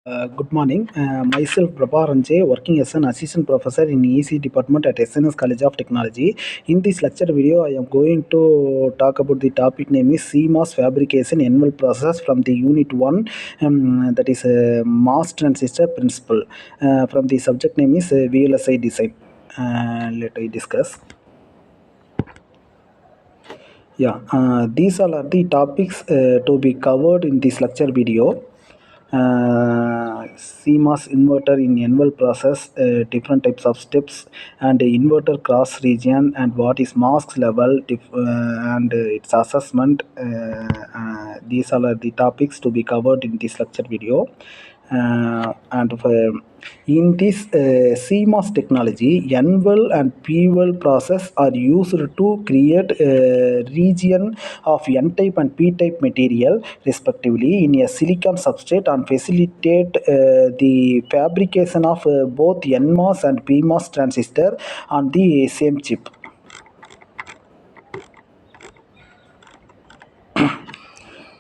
Good morning. Myself Prabha Ranjay, working as an assistant professor in EC department at SNS College of Technology. In this lecture video, I am going to talk about the topic name is CMOS fabrication annual process from the unit 1, that is MOS transistor principle. From the subject name is VLSI design. Let I discuss. Yeah, these all are the topics to be covered in this lecture video. CMOS inverter in annual process, different types of steps, and inverter cross region, and what is mask level, and its assessment. These all are the topics to be covered in this lecture video. And in this CMOS technology, N-well and P-well process are used to create a region of N-type and P-type material respectively in a silicon substrate and facilitate the fabrication of both NMOS and PMOS transistor on the same chip.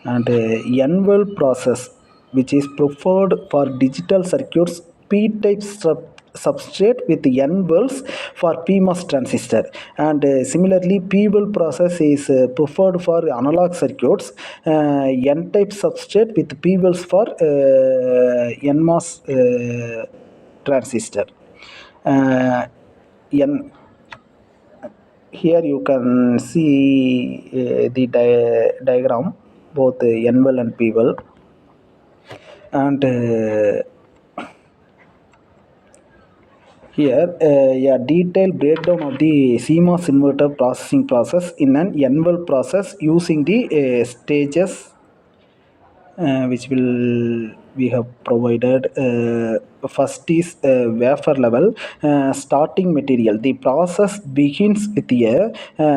And N-well process, which is preferred for digital circuits, P-type substrate with N-wells for PMOS transistor, and similarly P-well process is preferred for analog circuits, N-type substrate with P-wells for NMOS transistor. N Here you can see the diagram, both N-well and P-well, and here a detailed breakdown of the CMOS inverter processing process in an N-well process using the stages which will we have provided. First is wafer level starting material. The process begins with a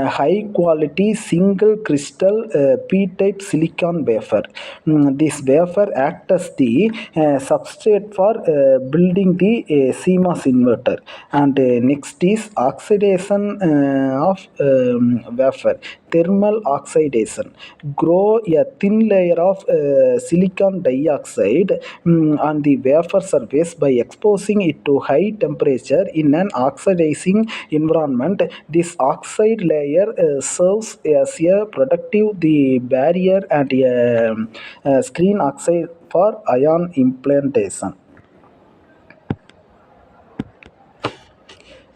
high quality single crystal p-type silicon wafer. This wafer acts as the substrate for building the CMOS inverter. And next is oxidation of wafer, thermal oxidation. Grow a thin layer of silicon dioxide on the wafer surface by exposing it to high temperature in an oxidizing environment. This oxide layer serves as a protective the barrier and a screen oxide for ion implantation.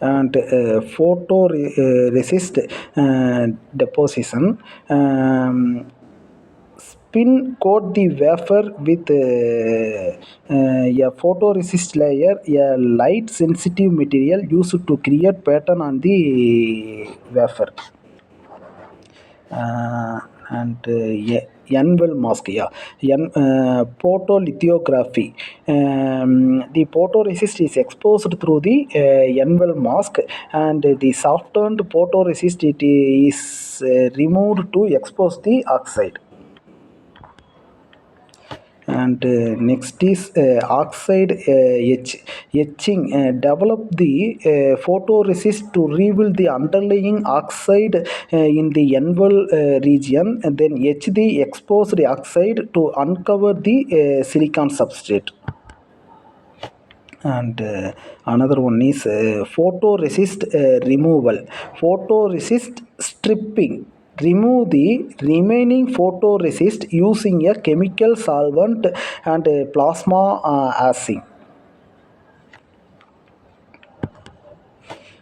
And photoresist deposition. Spin coat the wafer with a photoresist layer, a light sensitive material used to create pattern on the wafer. And N-well mask, photolithography. The photoresist is exposed through the N-well mask, and the softened photoresist it is removed to expose the oxide. And next is oxide etching. Develop the photoresist to reveal the underlying oxide in the N-well region, and then etch the exposed oxide to uncover the silicon substrate. And another one is photoresist removal, photoresist stripping. Remove the remaining photoresist using a chemical solvent and plasma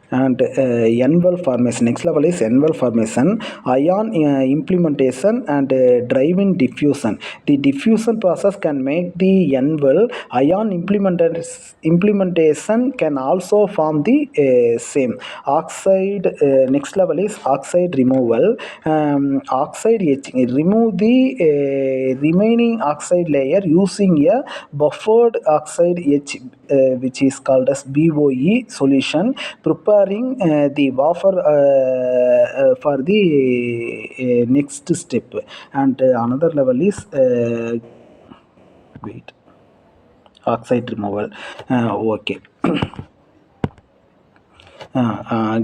and N-well formation. Next level is N-well formation, ion implementation, and drive-in diffusion. The diffusion process can make the N-well. Ion implementation can also form the same oxide. Next level is oxide removal, oxide etching. Remove the remaining oxide layer using a buffered oxide etch, which is called as BOE solution, preparing the wafer for the next step. And another level is oxide removal. Okay.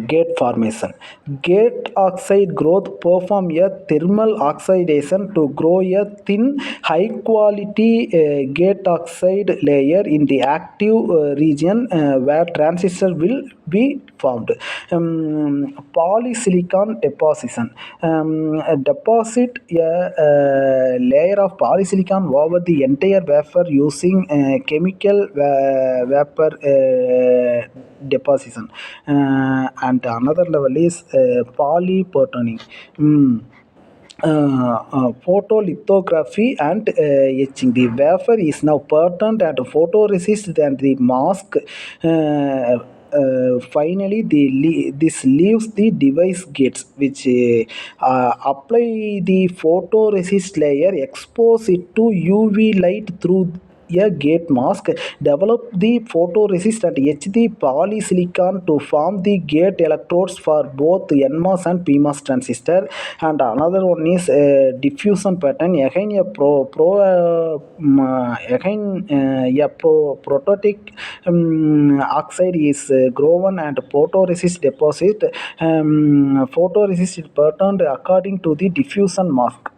Gate formation. Gate oxide growth perform a thermal oxidation to grow a thin, high quality gate oxide layer in the active region where transistor will be formed. Polysilicon deposition. Deposit a layer of polysilicon over the entire wafer using chemical vapor deposition. And another level is polypertoning. Photolithography and etching. The wafer is now patterned and photoresist than the mask. Finally, this leaves the device gates, which apply the photoresist layer, expose it to UV light through a gate mask, develop the photoresist and etch the polysilicon to form the gate electrodes for both NMOS and PMOS transistor. And another one is diffusion pattern. Again, a prototic oxide is grown and photoresist deposit. Photoresist is patterned according to the diffusion mask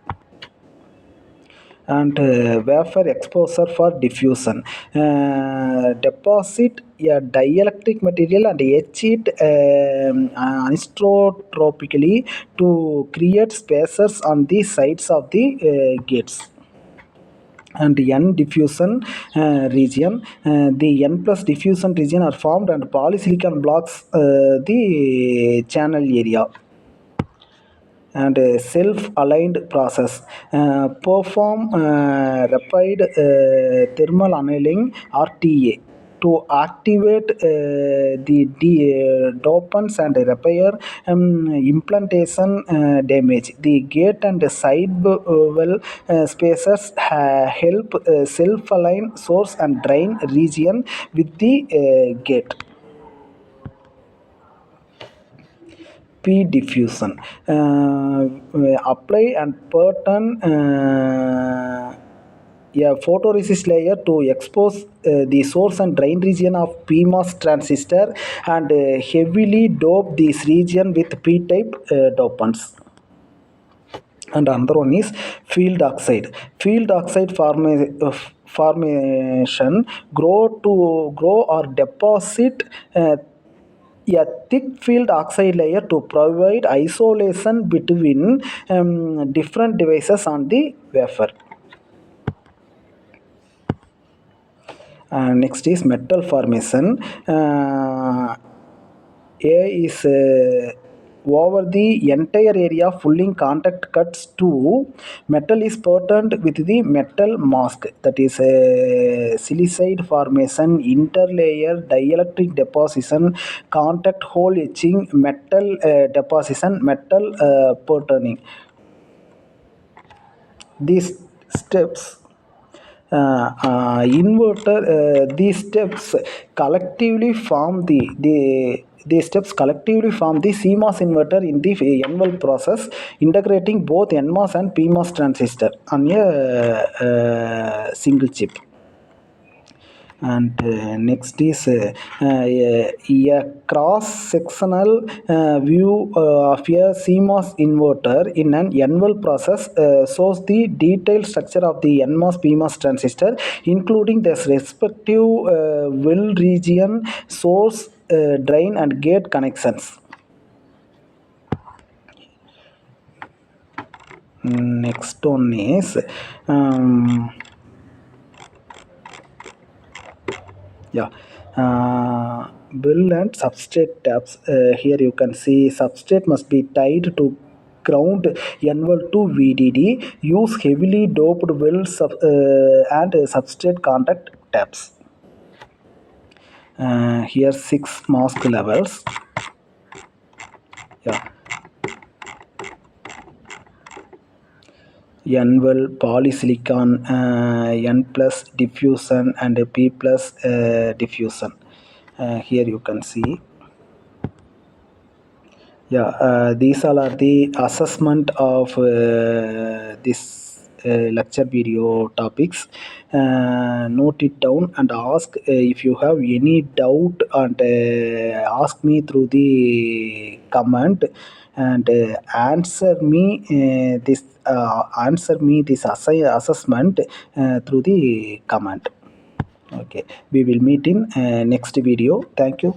and wafer exposure for diffusion. Deposit a dielectric material and etch it anisotropically to create spacers on the sides of the gates. And N diffusion region. The N plus diffusion region are formed and polysilicon blocks the channel area. And self-aligned process. Perform rapid thermal annealing RTA to activate the dopants and repair implantation damage. The gate and side well spaces help self-align source and drain region with the gate. P diffusion. Apply and pattern a photoresist layer to expose the source and drain region of PMOS transistor and heavily dope this region with P-type dopants. And another one is field oxide. Field oxide formation grow or deposit a thick field oxide layer to provide isolation between different devices on the wafer. Next is metal formation. A is over the entire area fulling contact cuts to metal is patterned with the metal mask, that is silicide formation, interlayer dielectric deposition, contact hole etching, metal deposition, metal patterning. These steps inverter these steps collectively form these steps collectively form the CMOS inverter in the NVL process, integrating both NMOS and PMOS transistor on a single chip. And next is a cross-sectional view of a CMOS inverter in an NVL process shows the detailed structure of the NMOS PMOS transistor, including their respective well region, source, drain, and gate connections. Next one is bill and substrate tabs. Here you can see substrate must be tied to ground NVL to VDD. Use heavily doped wells and substrate contact tabs. Here 6 mask levels. NVL, polysilicon, N plus diffusion and P plus diffusion. Here you can see. These all are the assessment of this lecture video topics. Note it down and ask if you have any doubt, and ask me through the comment, and answer me this assessment through the comment. Okay, we will meet in next video. Thank you.